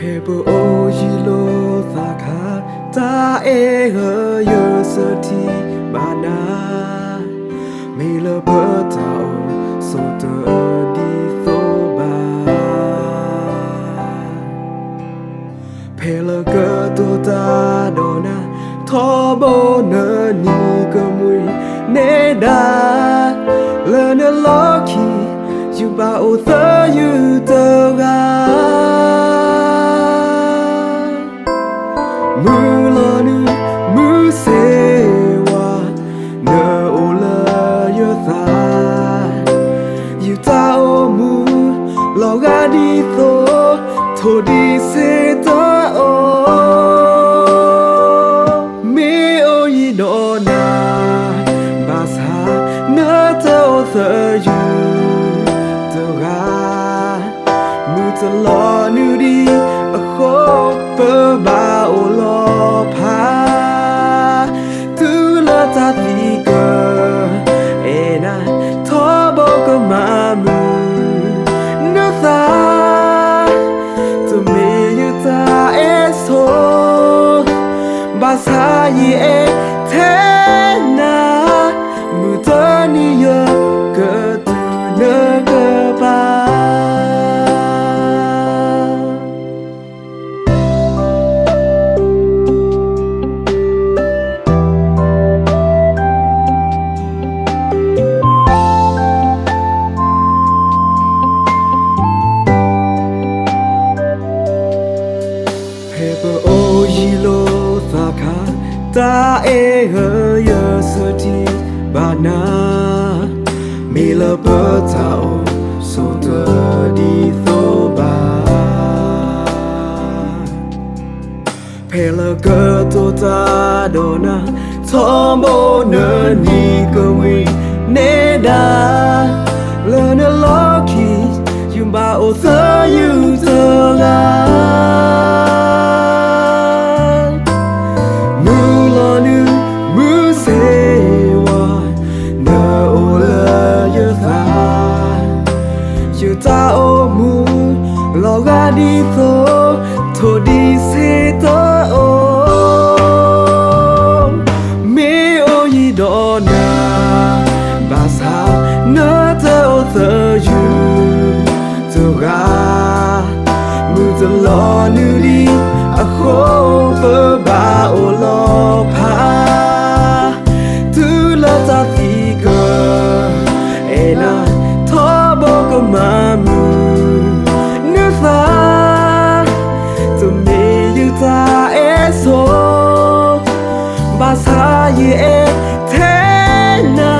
Paper o yilo thaka ta e yo sati bana me lo bata o so to di so ba pela ka to ta dona tho bo na ni ka mui ne da le ne lucky you ba o the you to ga Mulanu musewa na ola yotha yuta omu logadi tho thodi se ta o me o yi do na basa na ta o tha yu to ga mu ta lo nu di a kho pa ba o lo pha tu la ta ti ka e na tho bo ko ma mu no tha to me you ta e so ba sa yi e the na mu ta ni yo ka tu na ka ba Paper o yilo thaka ta e yo sati bana me la bata o so to di so ba pela ka to ta dona thombo na ni ko wi ne da le ne lucky you ba o the you to la ta o mu lo ga di tho tho di se ta o me o yi do na ba sa na ta o tha yu to ga mu ta lo nu di a kho pa ba o lo pha tu la ta ti ka e na mamu nufa to me you ta eso basa ye e tena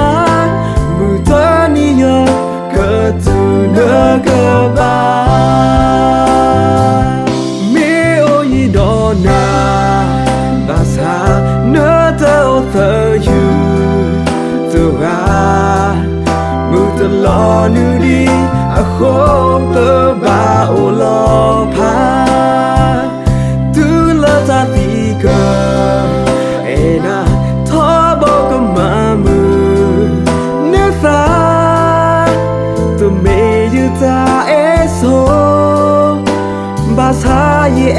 mutani yo ka tu na ka ba me o yi do na basa na ta o tha you to ga mu ta lo nu di a kho pa ba o lo pha tu la ta ti ka e na tho bo ka ma mu ne fa to me you ta e so ba sa ye